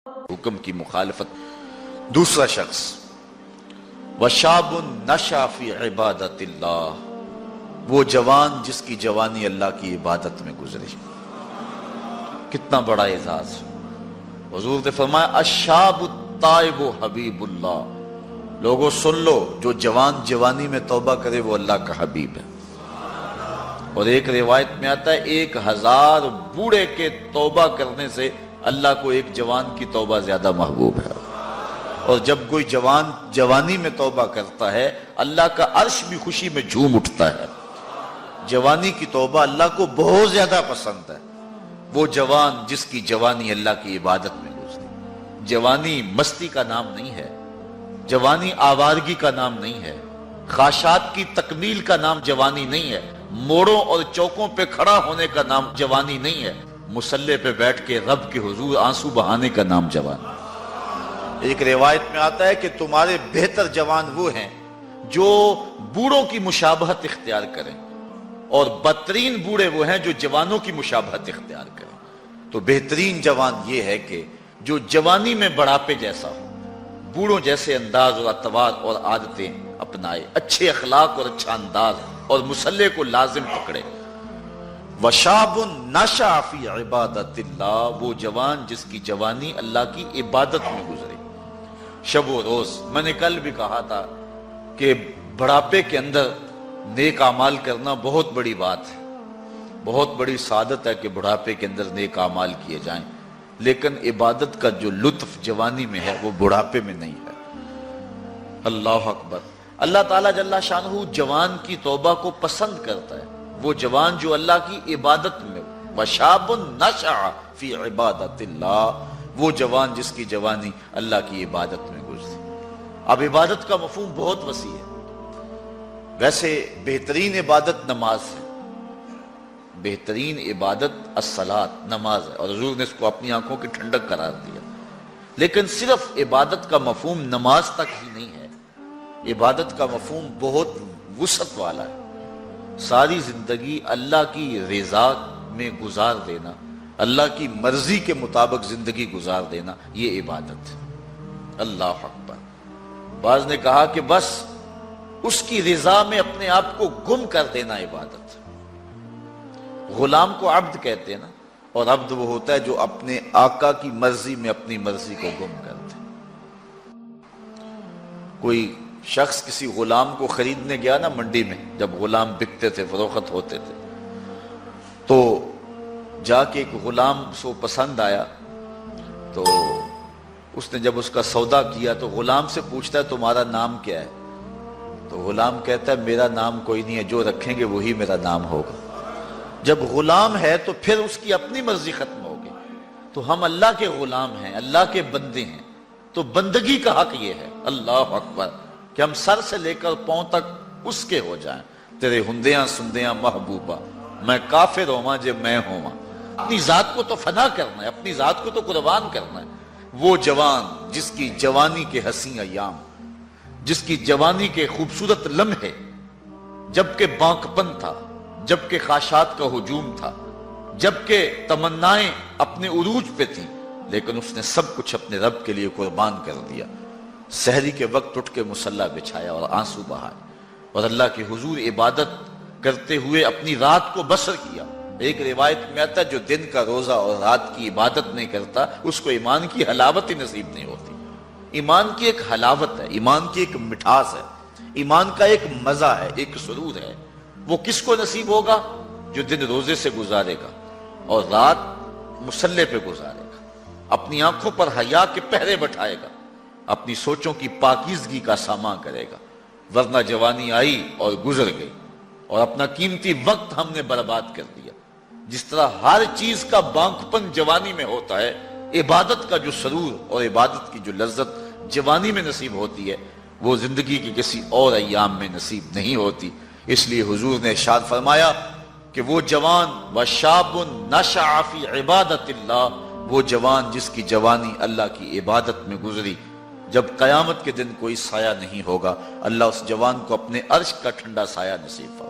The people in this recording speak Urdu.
حکم کی مخالفت۔ دوسرا شخص وشاب نشا فی عبادت اللہ، وہ جوان جس کی جوانی اللہ کی عبادت میں گزری۔ کتنا بڑا اعزاز! حضور نے فرمایا الشاب التائب حبیب اللہ، لوگوں سن لو، جو جوان جوانی میں توبہ کرے وہ اللہ کا حبیب ہے۔ اور ایک روایت میں آتا ہے 1000 بوڑھے کے توبہ کرنے سے اللہ کو ایک جوان کی توبہ زیادہ محبوب ہے۔ اور جب کوئی جوان جوانی میں توبہ کرتا ہے اللہ کا عرش بھی خوشی میں جھوم اٹھتا ہے۔ جوانی کی توبہ اللہ کو بہت زیادہ پسند ہے۔ وہ جوان جس کی جوانی اللہ کی عبادت میں گزری۔ جوانی مستی کا نام نہیں ہے، جوانی آوارگی کا نام نہیں ہے، خواہشات کی تکمیل کا نام جوانی نہیں ہے، موڑوں اور چوکوں پہ کھڑا ہونے کا نام جوانی نہیں ہے، مصلی پہ بیٹھ کے رب کے حضور آنسو بہانے کا نام جوانی۔ ایک روایت میں آتا ہے کہ تمہارے بہتر جوان وہ ہیں جو بوڑھوں کی مشابہت اختیار کریں، اور بدترین بوڑھے وہ ہیں جو جوانوں کی مشابہت اختیار کریں۔ تو بہترین جوان یہ ہے کہ جو جوانی میں بڑھاپے جیسا ہو، بوڑھوں جیسے انداز اور اطوار اور عادتیں اپنائے، اچھے اخلاق اور اچھا انداز، اور مصلی کو لازم پکڑے۔ وشاب نشا فی عبادت اللہ، وہ جوان جس کی جوانی اللہ کی عبادت میں گزری۔ شب و روز، میں نے کل بھی کہا تھا کہ بڑھاپے کے اندر نیک اعمال کرنا بہت بڑی بات ہے، بہت بڑی سعادت ہے کہ بڑھاپے کے اندر نیک اعمال کیے جائیں، لیکن عبادت کا جو لطف جوانی میں ہے وہ بڑھاپے میں نہیں ہے۔ اللہ اکبر! اللہ تعالیٰ جل شانہ جوان کی توبہ کو پسند کرتا ہے، وہ جوان جو اللہ کی عبادت میں ہو۔ وشاب نشأ فی عبادت اللہ، وہ جوان جس کی جوانی اللہ کی عبادت میں گزری۔ اب عبادت کا مفہوم بہت وسیع ہے۔ ویسے بہترین عبادت نماز ہے، بہترین عبادت الصلاۃ، نماز ہے، اور حضور نے اس کو اپنی آنکھوں کی ٹھنڈک قرار دیا۔ لیکن صرف عبادت کا مفہوم نماز تک ہی نہیں ہے، عبادت کا مفہوم بہت وسعت والا ہے۔ ساری زندگی اللہ کی رضا میں گزار دینا، اللہ کی مرضی کے مطابق زندگی گزار دینا، یہ عبادت ہے۔ اللہ اکبر! بعض نے کہا کہ بس اس کی رضا میں اپنے آپ کو گم کر دینا عبادت۔ غلام کو عبد کہتے ہیں نا، اور عبد وہ ہوتا ہے جو اپنے آقا کی مرضی میں اپنی مرضی کو گم کرتے۔ کوئی شخص کسی غلام کو خریدنے گیا نا منڈی میں، جب غلام بکتے تھے، فروخت ہوتے تھے، تو جا کے ایک غلام کو پسند آیا، تو اس نے جب اس کا سودا کیا تو غلام سے پوچھتا ہے تمہارا نام کیا ہے؟ تو غلام کہتا ہے میرا نام کوئی نہیں ہے، جو رکھیں گے وہی میرا نام ہوگا۔ جب غلام ہے تو پھر اس کی اپنی مرضی ختم ہوگی۔ تو ہم اللہ کے غلام ہیں، اللہ کے بندے ہیں، تو بندگی کا حق یہ ہے، اللہ اکبر، کہ ہم سر سے لے کر پاؤں تک اس کے ہو جائیں۔ تیرے ہندیاں سندیاں محبوبہ، میں کافر ہوواں جے میں ہوواں۔ اپنی ذات کو تو فنا کرنا ہے، اپنی ذات کو تو قربان کرنا ہے۔ وہ جوان جس کی جوانی کے حسین ایام، جس کی جوانی کے خوبصورت لمحے، جبکہ بانکپن تھا، جبکہ خواہشات کا ہجوم تھا، جبکہ تمنائیں اپنے عروج پہ تھیں، لیکن اس نے سب کچھ اپنے رب کے لیے قربان کر دیا۔ سحری کے وقت اٹھ کے مصلی بچھایا اور آنسو بہائے، اور اللہ کے حضور عبادت کرتے ہوئے اپنی رات کو بسر کیا۔ ایک روایت میں آتا ہے جو دن کا روزہ اور رات کی عبادت نہیں کرتا اس کو ایمان کی حلاوت ہی نصیب نہیں ہوتی۔ ایمان کی ایک حلاوت ہے، ایمان کی ایک مٹھاس ہے، ایمان کا ایک مزہ ہے، ایک سرور ہے۔ وہ کس کو نصیب ہوگا؟ جو دن روزے سے گزارے گا اور رات مصلی پہ گزارے گا، اپنی آنکھوں پر حیا کے پہرے بٹھائے گا، اپنی سوچوں کی پاکیزگی کا سامان کرے گا۔ ورنہ جوانی آئی اور گزر گئی، اور اپنا قیمتی وقت ہم نے برباد کر دیا۔ جس طرح ہر چیز کا بانکپن جوانی میں ہوتا ہے، عبادت کا جو سرور اور عبادت کی جو لذت جوانی میں نصیب ہوتی ہے وہ زندگی کی کسی اور ایام میں نصیب نہیں ہوتی۔ اس لیے حضور نے ارشاد فرمایا کہ وہ جوان وشاب نشأ فی عبادت اللہ، وہ جوان جس کی جوانی اللہ کی عبادت میں گزری، جب قیامت کے دن کوئی سایہ نہیں ہوگا، اللہ اس جوان کو اپنے عرش کا ٹھنڈا سایہ نصیب فرمائے۔